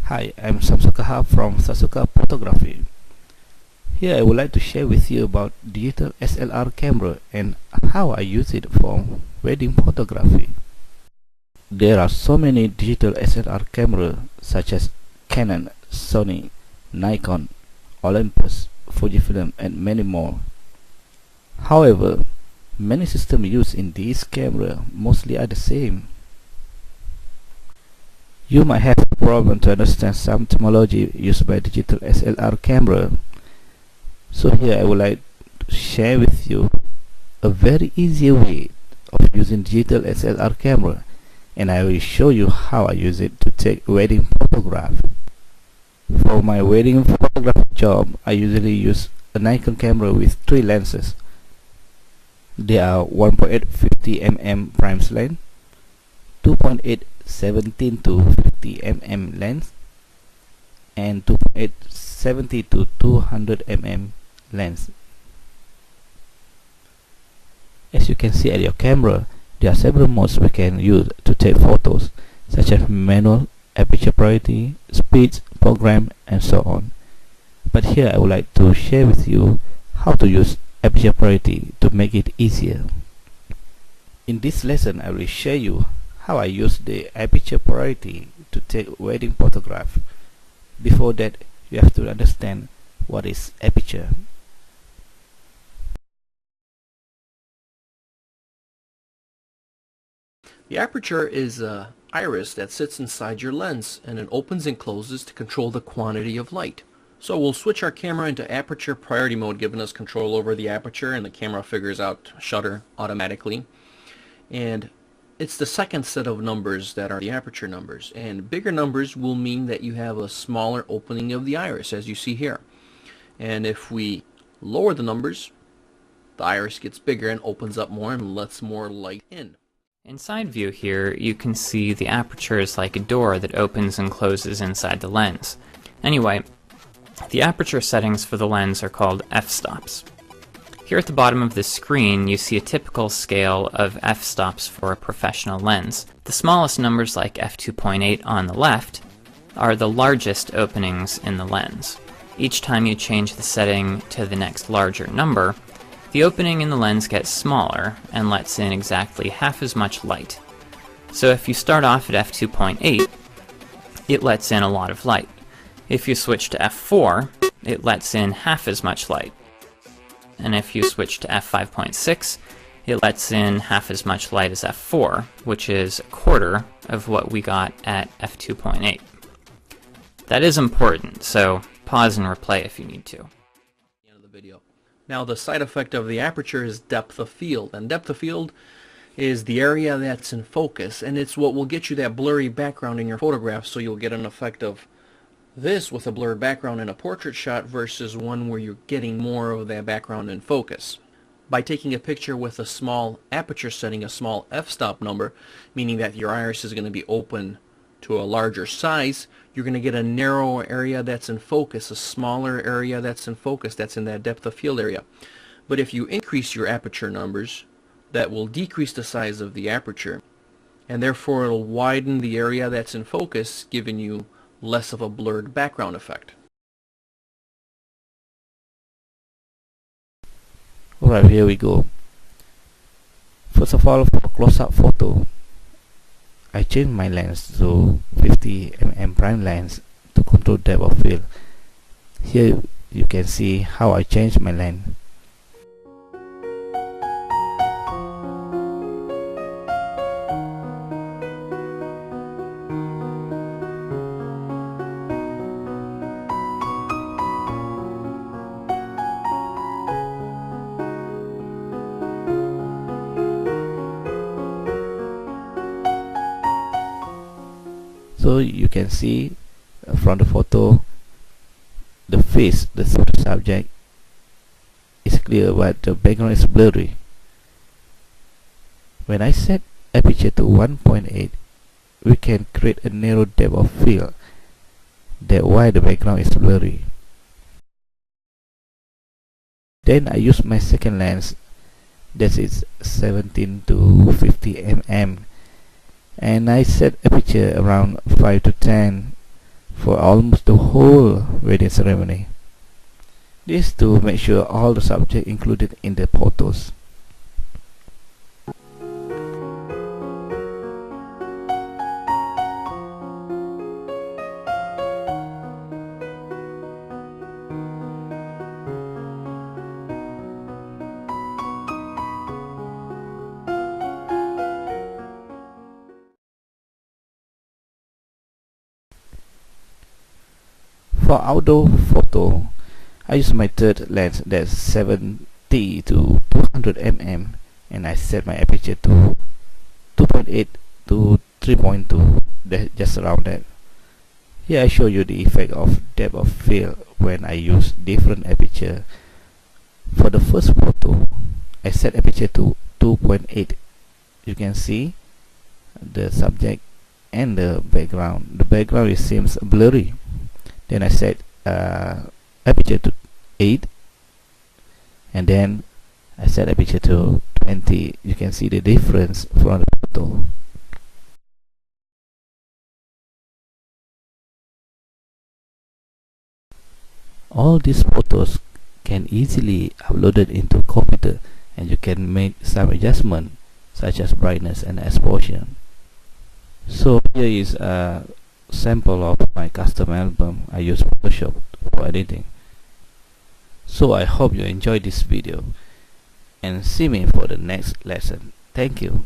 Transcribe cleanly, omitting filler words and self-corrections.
Hi, I'm Sasuka from Sasuka Photography. Here I would like to share with you about digital SLR camera and how I use it for wedding photography. There are so many digital SLR cameras such as Canon, Sony, Nikon, Olympus, Fujifilm and many more. However, many systems used in these cameras mostly are the same. You might have a problem to understand some terminology used by digital SLR camera. So here I would like to share with you a very easy way of using digital SLR camera, and I will show you how I use it to take wedding photograph. For my wedding photography job, I usually use a Nikon camera with 3 lenses. They are 1.8 50mm prime lens, 2.8 17 to 50 mm lens, and 2.8 70 to 200 mm lens. As you can see at your camera, there are several modes we can use to take photos, such as manual, aperture priority, speed, program, and so on. But here I would like to share with you how to use aperture priority to make it easier. In this lesson, I will show you how I use the aperture priority to take wedding photograph. Before that, you have to understand what is aperture. The aperture is an iris that sits inside your lens, and it opens and closes to control the quantity of light. So we'll switch our camera into aperture priority mode, giving us control over the aperture, and the camera figures out shutter automatically. And it's the second set of numbers that are the aperture numbers, and bigger numbers will mean that you have a smaller opening of the iris, as you see here. And if we lower the numbers, the iris gets bigger and opens up more and lets more light in. In side view here, you can see the aperture is like a door that opens and closes inside the lens. Anyway, the aperture settings for the lens are called f-stops. Here at the bottom of the screen, you see a typical scale of f-stops for a professional lens. The smallest numbers, like f2.8 on the left, are the largest openings in the lens. Each time you change the setting to the next larger number, the opening in the lens gets smaller and lets in exactly half as much light. So if you start off at f2.8, it lets in a lot of light. If you switch to f4, it lets in half as much light. And if you switch to f5.6, it lets in half as much light as f4, which is a quarter of what we got at f2.8. That is important, so pause and replay if you need to. End of the video. Now the side effect of the aperture is depth of field, and depth of field is the area that's in focus, and it's what will get you that blurry background in your photograph, so you'll get an effect of this with a blurred background in a portrait shot versus one where you're getting more of that background in focus. By taking a picture with a small aperture setting, a small f-stop number, meaning that your iris is going to be open to a larger size, you're going to get a narrow area that's in focus, a smaller area that's in focus, that's in that depth of field area. But if you increase your aperture numbers, that will decrease the size of the aperture, and therefore it'll widen the area that's in focus, giving you less of a blurred background effect. Alright, here we go. First of all, for close-up photo, I changed my lens to 50mm prime lens to control depth of field. Here you can see how I changed my lens. So you can see from the photo, the face, the photo subject is clear, but the background is blurry. When I set aperture to 1.8, we can create a narrow depth of field. That's why the background is blurry. Then I use my second lens, that is 17 to 50 mm, and I set aperture around 5 to 10 for almost the whole wedding ceremony. This to make sure all the subject included in the photos. For outdoor photo, I use my third lens that's 70 to 200 mm, and I set my aperture to 2.8 to 3.2, just around that. Here I show you the effect of depth of field when I use different aperture. For the first photo, I set aperture to 2.8. You can see the subject and the background. The background seems blurry. Then I set aperture to 8, and then I set aperture to 20. You can see the difference from the photo. All these photos can easily uploaded into computer, and you can make some adjustment such as brightness and exposure. So here is a sample of my custom album. I use Photoshop for editing. So I hope you enjoyed this video and see me for the next lesson. Thank you.